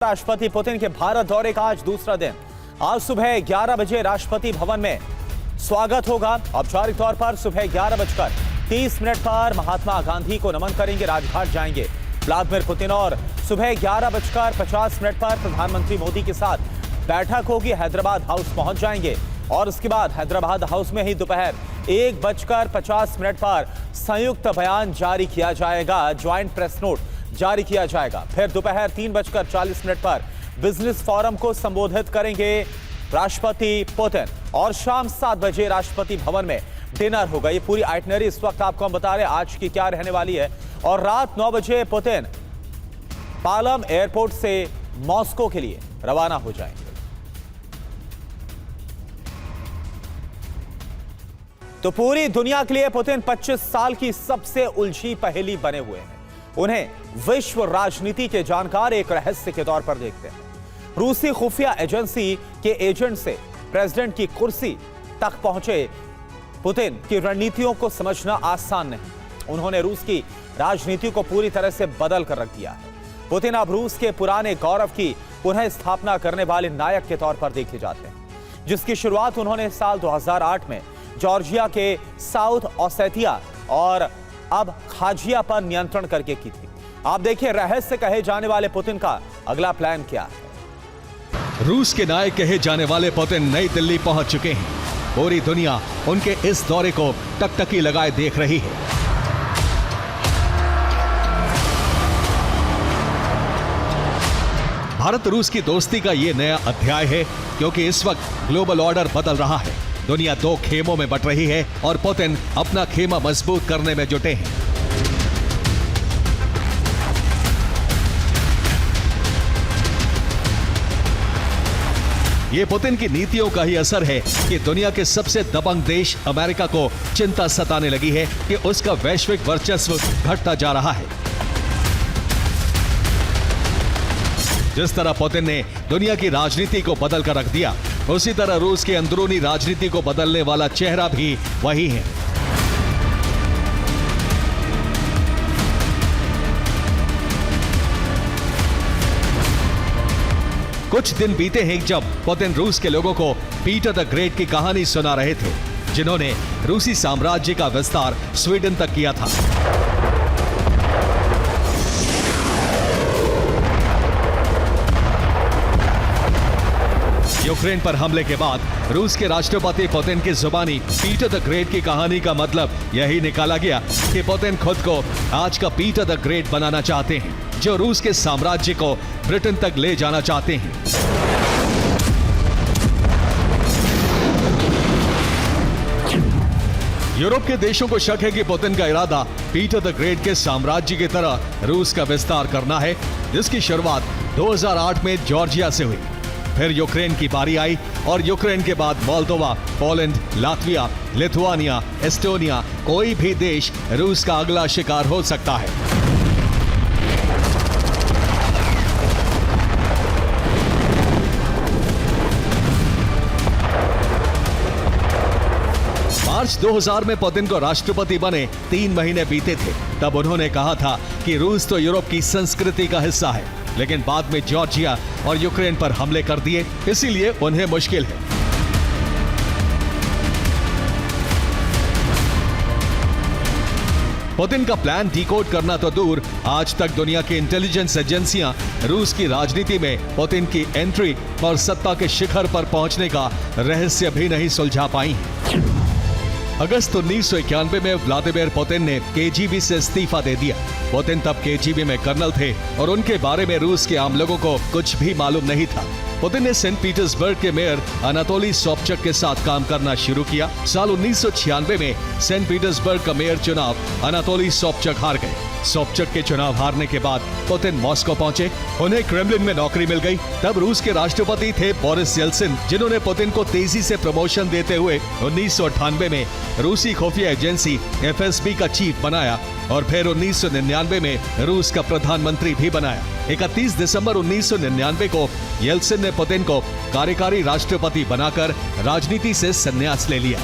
राष्ट्रपति पुतिन के भारत दौरे का आज दूसरा दिन। आज सुबह 11 बजे राष्ट्रपति भवन में स्वागत होगा। औपचारिक तौर पर सुबह 11:30 पर महात्मा गांधी को नमन करेंगे, राजघाट जाएंगे व्लादिमीर पुतिन और सुबह 11:50 पर प्रधानमंत्री मोदी के साथ बैठक होगी। हैदराबाद हाउस पहुंच जाएंगे और उसके बाद हैदराबाद हाउस में ही दोपहर 1:50 पर संयुक्त बयान जारी किया जाएगा, ज्वाइंट प्रेस नोट जारी किया जाएगा। फिर दोपहर 3:40 पर बिजनेस फोरम को संबोधित करेंगे राष्ट्रपति पुतिन और शाम 7 बजे राष्ट्रपति भवन में डिनर होगा। ये पूरी आइटनरी इस वक्त आपको हम बता रहे हैं आज की क्या रहने वाली है। और रात 9 बजे पुतिन पालम एयरपोर्ट से मॉस्को के लिए रवाना हो जाएंगे। तो पूरी दुनिया के लिए पुतिन 25 साल की सबसे उलझी पहेली बने हुए हैं। उन्हें विश्व राजनीति के जानकार एक रहस्य के तौर पर देखते हैं। रूसी खुफिया एजेंसी के एजेंट से प्रेसिडेंट की कुर्सी तक पहुंचे पुतिन की रणनीतियों को समझना आसान नहीं। उन्होंने रूस की राजनीति को पूरी तरह से बदल कर रख दिया है। पुतिन अब रूस के पुराने गौरव की पुनः स्थापना करने वाले नायक के तौर पर देखे जाते हैं, जिसकी शुरुआत उन्होंने साल 2008 में जॉर्जिया के साउथ ओसेटिया और अब खाजिया पर नियंत्रण करके की थी। आप देखिए रहस्य कहे जाने वाले पुतिन का अगला प्लान क्या है। रूस के नायक कहे जाने वाले पुतिन नई दिल्ली पहुंच चुके हैं। पूरी दुनिया उनके इस दौरे को टकटकी लगाए देख रही है। भारत रूस की दोस्ती का यह नया अध्याय है, क्योंकि इस वक्त ग्लोबल ऑर्डर बदल रहा है। दुनिया दो खेमों में बट रही है और पुतिन अपना खेमा मजबूत करने में जुटे हैं। ये पुतिन की नीतियों का ही असर है कि दुनिया के सबसे दबंग देश अमेरिका को चिंता सताने लगी है कि उसका वैश्विक वर्चस्व घटता जा रहा है। जिस तरह पुतिन ने दुनिया की राजनीति को बदल कर रख दिया, उसी तरह रूस की अंदरूनी राजनीति को बदलने वाला चेहरा भी वही है। कुछ दिन बीते हैं जब पुतिन रूस के लोगों को पीटर द ग्रेट की कहानी सुना रहे थे, जिन्होंने रूसी साम्राज्य का विस्तार स्वीडन तक किया था। यूक्रेन पर हमले के बाद रूस के राष्ट्रपति पुतिन की जुबानी पीटर द ग्रेट की कहानी का मतलब यही निकाला गया कि पुतिन खुद को आज का पीटर द ग्रेट बनाना चाहते हैं, जो रूस के साम्राज्य को ब्रिटेन तक ले जाना चाहते हैं। यूरोप के देशों को शक है कि पुतिन का इरादा पीटर द ग्रेट के साम्राज्य की तरह रूस का विस्तार करना है, जिसकी शुरुआत 2008 में जॉर्जिया से हुई। फिर यूक्रेन की बारी आई और यूक्रेन के बाद Moldova, Poland, Latvia, Lithuania, Estonia, कोई भी देश रूस का अगला शिकार हो सकता है। मार्च 2000 में पुतिन को राष्ट्रपति बने 3 महीने बीते थे। तब उन्होंने कहा था कि रूस तो यूरोप की संस्कृति का हिस्सा है, लेकिन बाद में जॉर्जिया और यूक्रेन पर हमले कर दिए, इसीलिए उन्हें मुश्किल है। पुतिन का प्लान डिकोड करना तो दूर, आज तक दुनिया की इंटेलिजेंस एजेंसियां रूस की राजनीति में पुतिन की एंट्री और सत्ता के शिखर पर पहुंचने का रहस्य भी नहीं सुलझा पाई। अगस्त 1991 में व्लादिमीर पुतिन ने केजीबी से इस्तीफा दे दिया। पुतिन तब केजीबी में कर्नल थे और उनके बारे में रूस के आम लोगों को कुछ भी मालूम नहीं था। पुतिन ने सेंट पीटर्सबर्ग के मेयर अनातोली सोबचक के साथ काम करना शुरू किया। साल 1996 में सेंट पीटर्सबर्ग का मेयर चुनाव अनातोली सोबचक हार गए। सोबचक के चुनाव हारने के बाद पुतिन मॉस्को पहुंचे। उन्हें क्रेमलिन में नौकरी मिल गई। तब रूस के राष्ट्रपति थे बोरिस येल्सिन, जिन्होंने पुतिन को तेजी से प्रमोशन देते हुए 1998 में रूसी खुफिया एजेंसी एफएसबी का चीफ बनाया और फिर 1999 में रूस का प्रधानमंत्री भी बनाया। 31 दिसंबर 1999 को येल्सिन ने पुतिन को कार्यकारी राष्ट्रपति बनाकर राजनीति से संन्यास ले लिया।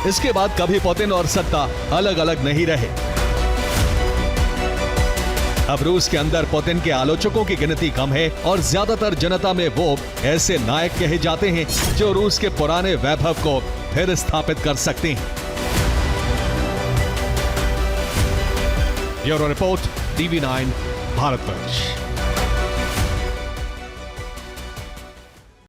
इसके बाद कभी पुतिन और सत्ता अलग अलग नहीं रहे। अब रूस के अंदर पुतिन के आलोचकों की गिनती कम है और ज्यादातर जनता में वो ऐसे नायक कहे जाते हैं जो रूस के पुराने वैभव को फिर स्थापित कर सकते हैं। Bureau report, TV9 Bharatvarsh.